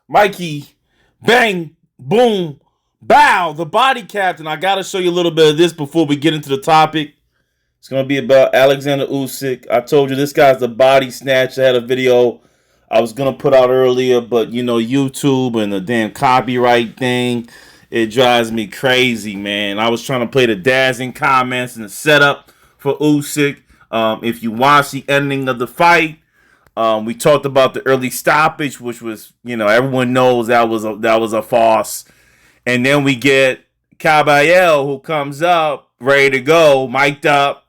Mikey, bang, boom, bow, the body captain. I got to show you a little bit of this before we get into the topic. It's going to be about Alexander Usyk. I told you this guy's the body snatcher. I had a video I was going to put out earlier, but you know, YouTube and the damn copyright thing, it drives me crazy, man. I was trying to play the dazzling comments and the setup for Usyk. If you watch the ending of the fight, we talked about the early stoppage, which was, you know, everyone knows that was a farce. And then we get Caballero, who comes up ready to go, mic'd up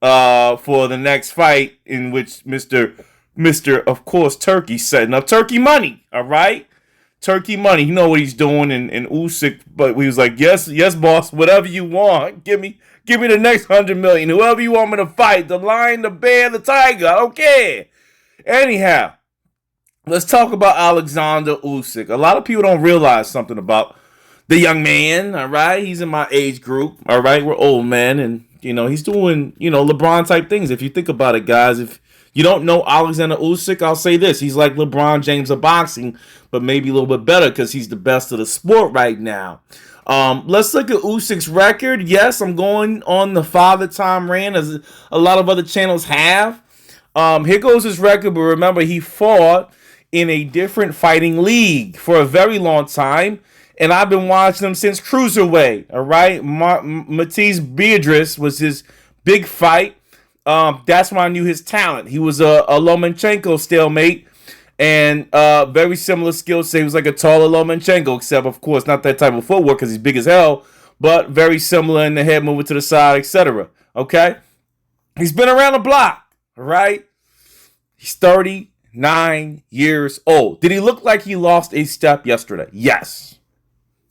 for the next fight, in which Mr. of course Turkey setting up Turkey money. All right, Turkey money. You know what he's doing, and Usyk, but he was like, yes, boss, whatever you want, give me the next 100 million, whoever you want me to fight, the lion, the bear, the tiger, I don't care. Anyhow, let's talk about Alexander Usyk. A lot of people don't realize something about the young man, all right? He's in my age group, all right? We're old men, and, you know, he's doing, you know, LeBron-type things. If you think about it, guys, if you don't know Alexander Usyk, I'll say this. He's like LeBron James of boxing, but maybe a little bit better because he's the best of the sport right now. Let's look at Usyk's record. Yes, I'm going on the Father Time rant, as a lot of other channels have. Here goes his record, but remember, he fought in a different fighting league for a very long time, and I've been watching him since Cruiserweight, all right? Matisse Beatrice was his big fight. That's when I knew his talent. He was a Lomachenko stalemate, and very similar skill set. He was like a taller Lomachenko, except, of course, not that type of footwork because he's big as hell, but very similar in the head moving to the side, etc., okay? He's been around the block, all right? He's 39 years old. Did he look like he lost a step yesterday? Yes.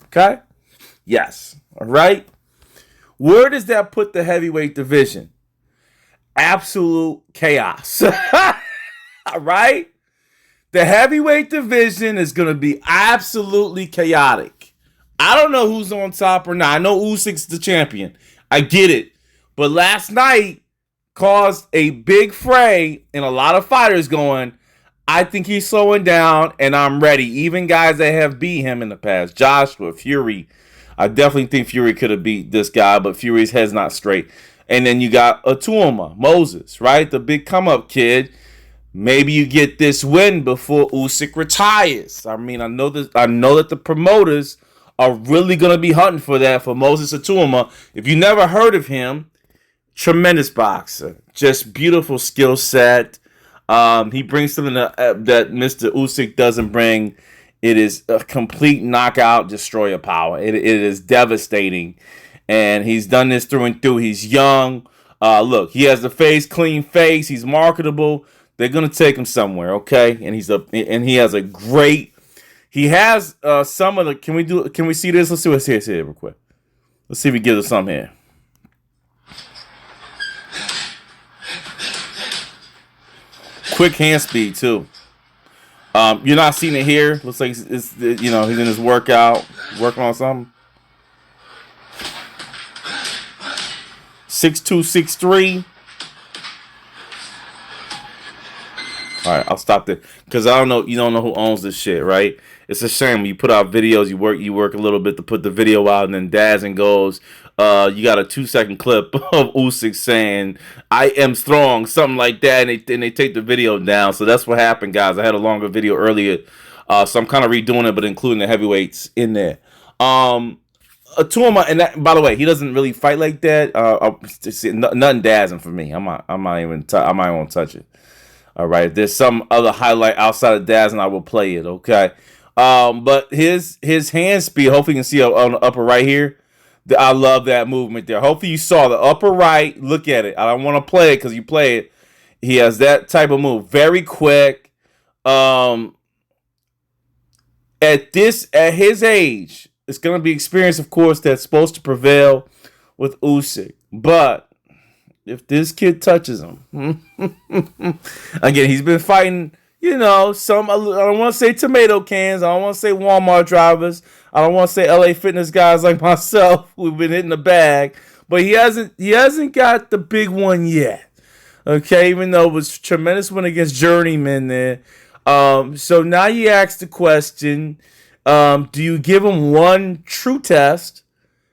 Okay? Yes. All right? Where does that put the heavyweight division? Absolute chaos. All right? The heavyweight division is going to be absolutely chaotic. I don't know who's on top or not. I know Usyk's the champion. I get it. But last night caused a big fray and a lot of fighters going, I think he's slowing down and I'm ready. Even guys that have beat him in the past. Joshua, Fury. I definitely think Fury could have beat this guy, but Fury's head's not straight. And then you got Atuma, Moses, right? The big come-up kid. Maybe you get this win before Usyk retires. I mean, I know that the promoters are really going to be hunting for that for Moses Atuma. If you never heard of him, tremendous boxer, just beautiful skill set. He brings something that Mr. Usyk doesn't bring. It is a complete knockout, destroyer power. It is devastating, and he's done this through and through. He's young. Look, he has the clean face. He's marketable. They're gonna take him somewhere, okay? And he has a great. He has some of the. Can we see this? Let's see what's here real quick. Let's see if we get us some here. Quick hand speed too. You're not seeing it here. Looks like it's you know, he's in his workout, working on something. 6'2", 6'3". All right, I'll stop there because I don't know. You don't know who owns this shit, right? It's a shame when you put out videos. You work a little bit to put the video out, and then Dazn goes. You got a 2-second clip of Usyk saying, I am strong, something like that, and they take the video down. So that's what happened, guys. I had a longer video earlier, so I'm kind of redoing it, but including the heavyweights in there. Atuma, and that, by the way, he doesn't really fight like that. Nothing Dazn for me. I might even touch it. All right, if there's some other highlight outside of Dazn, I will play it, okay? But his hand speed, hopefully you can see on the upper right here. I love that movement there. Hopefully you saw the upper right. Look at it. I don't want to play it because you play it. He has that type of move. Very quick. At his age, it's going to be experience, of course, that's supposed to prevail with Usyk. But if this kid touches him, again, he's been fighting, you know, I don't want to say tomato cans. I don't want to say Walmart drivers. I don't want to say LA fitness guys like myself who've been hitting the bag. But he hasn't got the big one yet. Okay, even though it was a tremendous win against Journeyman there. So now you ask the question, do you give him one true test?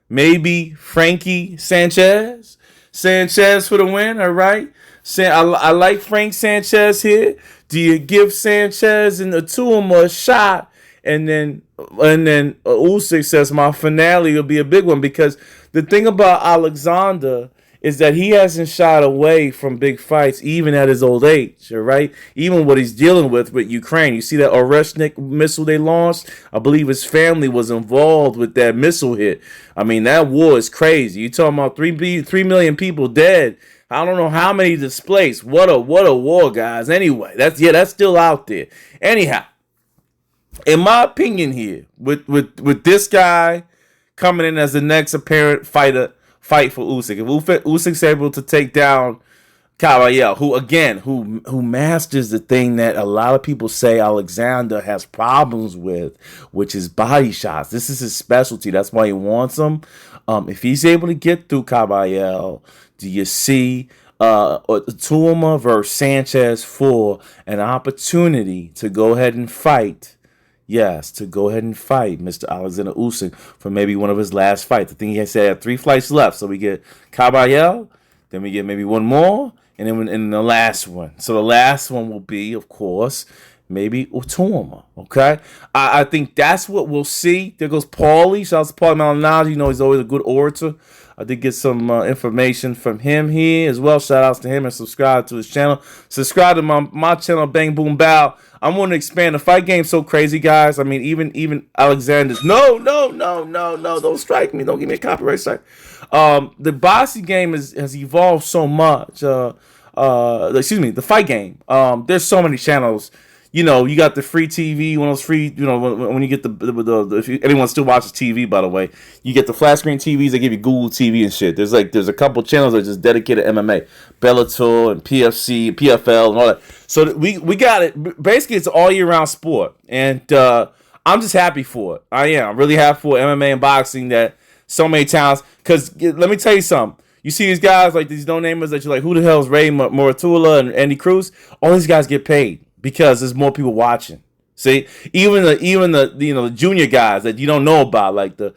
Maybe Frankie Sanchez. Sanchez for the win, all right? I like Frank Sanchez here. Do you give Sanchez and the two of them a shot? And then Usyk says my finale will be a big one, because the thing about Alexander is that he hasn't shied away from big fights even at his old age, all right? Even what he's dealing with Ukraine. You see that Oreshnik missile they launched? I believe his family was involved with that missile hit. I mean, that war is crazy. You're talking about 3 million people dead. I don't know how many displaced. What a war, guys. Anyway, that's still out there. Anyhow, in my opinion here, with this guy coming in as the next apparent fight for Usyk. If Usyk's able to take down Caballero, who masters the thing that a lot of people say Alexander has problems with, which is body shots. This is his specialty. That's why he wants them. If he's able to get through Caballero, do you see Tuama versus Sanchez for an opportunity to go ahead and fight? Yes, to go ahead and fight Mr. Alexander Usyk for maybe one of his last fights. I think he had 3 fights left. So we get Caballero, then we get maybe one more, and then in the last one. So the last one will be, of course, maybe Tuama. Okay? I think that's what we'll see. There goes Paulie. Shout out to Paulie Maldonado. You know he's always a good orator. I did get some information from him here as well. Shout outs to him, and subscribe to his channel. Subscribe to my channel, Bang Boom Bow. I'm going to expand the fight game so crazy, guys. I mean, even Alexander's. No. Don't strike me. Don't give me a copyright strike. The boxing game has evolved so much. The fight game. There's so many channels. You know, you got the free TV, one of those free, you know, when you get if anyone still watches TV, by the way, you get the flat screen TVs, they give you Google TV and shit. There's a couple channels that are just dedicated to MMA, Bellator and PFC, PFL and all that. So we got it. Basically, it's an all year round sport. And I'm just happy for it. I am. I'm really happy for MMA and boxing that so many talents. Because let me tell you something. You see these guys, like these no-namers that you're like, who the hell is Ray Moratula and Andy Cruz? All these guys get paid because there's more people watching. See, even the junior guys that you don't know about, like the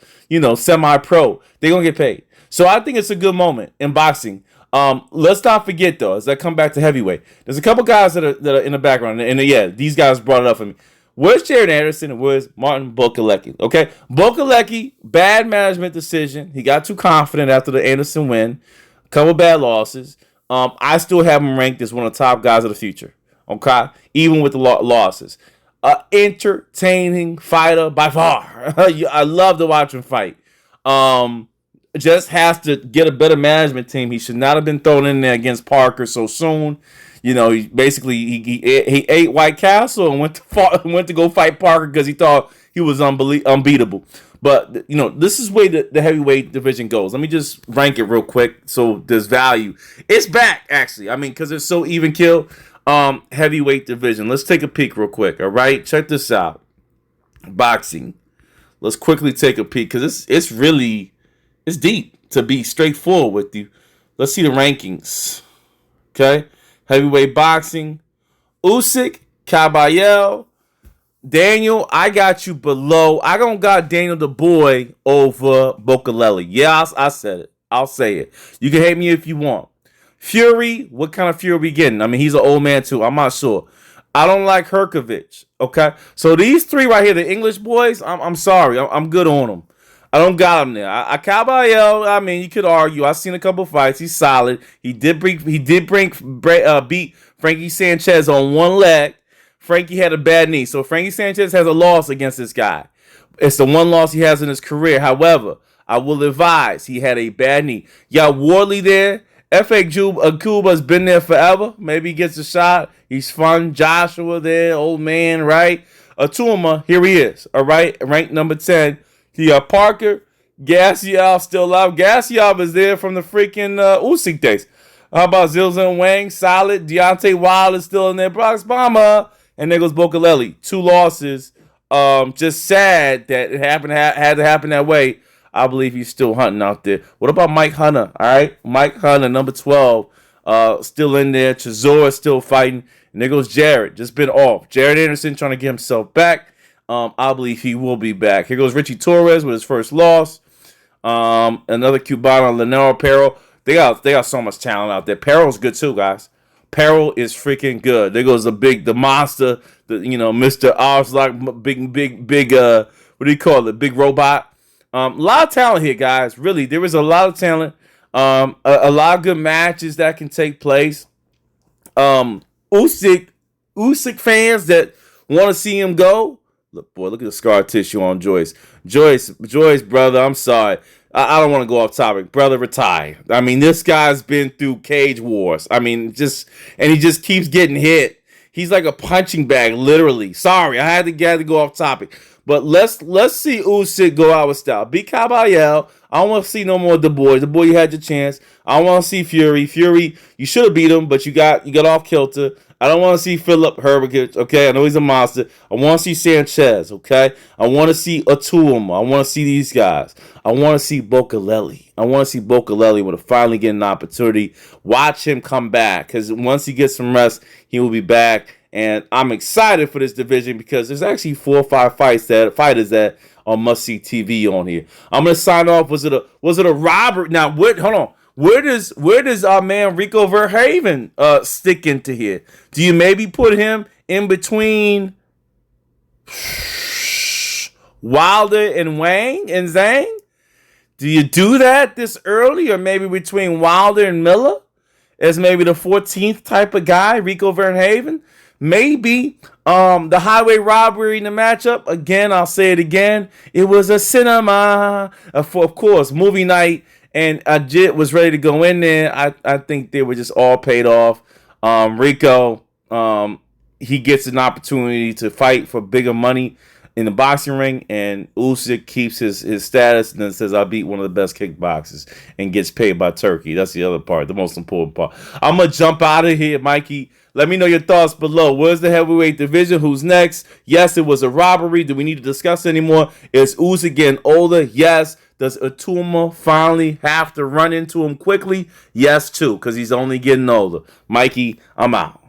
semi-pro, they're gonna get paid. So I think it's a good moment in boxing. Let's not forget though, as I come back to heavyweight, there's a couple guys that are in the background, and these guys brought it up for me. Where's Jared Anderson and where's Martin Bokalecki? Okay, Bokalecki, bad management decision. He got too confident after the Anderson win. A couple bad losses. I still have him ranked as one of the top guys of the future. Okay, even with the losses. Entertaining fighter by far. I love to watch him fight. Just has to get a better management team. He should not have been thrown in there against Parker so soon. You know, he ate White Castle and went to go fight Parker because he thought he was unbeatable. But this is where the heavyweight division goes. Let me just rank it real quick so there's value. It's back actually. I mean, because it's so even kill. Heavyweight division. Let's take a peek real quick. All right, check this out. Boxing. Let's quickly take a peek because it's deep, to be straightforward with you. Let's see the rankings. Okay, heavyweight boxing. Usyk, Caballero, Daniel. I got you below. I don't got Daniel the boy over Bokaleli. Yeah, I said it. I'll say it. You can hate me if you want. Fury, what kind of Fury are we getting? I mean, he's an old man too. I'm not sure. I don't like Herkovich. Okay, so these three right here, the English boys. I'm sorry. I'm good on them. I don't got him there. Caballero, I mean, you could argue. I've seen a couple fights. He's solid. He did beat Frankie Sanchez on one leg. Frankie had a bad knee, so Frankie Sanchez has a loss against this guy. It's the one loss he has in his career. However, I will advise he had a bad knee. Y'all Wardley there. F.A. Cuba's been there forever. Maybe he gets a shot. He's fun. Joshua there, old man, right? Tuama, here he is, all right? Ranked number 10. You got Parker. Gassiov still alive. Gassiov is there from the freaking Usyk days. How about Zilzan Wang? Solid. Deontay Wilder is still in there. Brock Spama. And there goes Bokaleli. 2 losses. Just sad that it had to happen that way. I believe he's still hunting out there. What about Mike Hunter? All right, Mike Hunter, number 12. still in there. Chisora still fighting. And there goes Jared, just been off. Jared Anderson trying to get himself back. I believe he will be back. Here goes Richie Torres with his first loss. Another Cubano, Lenaro Perro. They got so much talent out there. Perro's good too, guys. Perro is freaking good. There goes the monster, Mr. Oslak, big, what do you call it? Big robot. A lot of talent here, guys. Really, there is a lot of talent. A lot of good matches that can take place. Usyk fans that want to see him go. Look at the scar tissue on Joyce. Joyce, brother, I'm sorry. I don't want to go off topic. Brother, retire. I mean, this guy's been through cage wars. I mean, he just keeps getting hit. He's like a punching bag, literally. Sorry, I had to go off topic. But let's see Usyk go out with style. Beat Caballero. I don't want to see no more Du Bois. Du Bois, you had your chance. I don't want to see Fury. Fury, you should have beat him, but you got off kilter. I don't want to see Philip Herbert, okay? I know he's a monster. I want to see Sanchez, okay? I want to see Atuma. I want to see these guys. I want to see Bokaleli. I want to see Bokaleli when finally get an opportunity. Watch him come back, because once he gets some rest, he will be back. And I'm excited for this division because there's actually 4 or 5 fighters that are must-see TV on here. I'm gonna sign off. Was it a robbery? Now, hold on. Where does our man Rico Verhaven stick into here? Do you maybe put him in between Wilder and Wang and Zhang? Do you do that this early, or maybe between Wilder and Miller as maybe the 14th type of guy, Rico Verhaven? Maybe the highway robbery in the matchup. Again, I'll say it again. It was a cinema. Of course, movie night. And Ajit was ready to go in there. I think they were just all paid off. Rico, he gets an opportunity to fight for bigger money in the boxing ring. And Usyk keeps his status and then says, I beat one of the best kickboxers and gets paid by Turkey. That's the other part, the most important part. I'm going to jump out of here, Mikey. Let me know your thoughts below. Where's the heavyweight division? Who's next? Yes, it was a robbery. Do we need to discuss anymore? Is Usyk getting older? Yes. Does Atuma finally have to run into him quickly? Yes, too, because he's only getting older. Mikey, I'm out.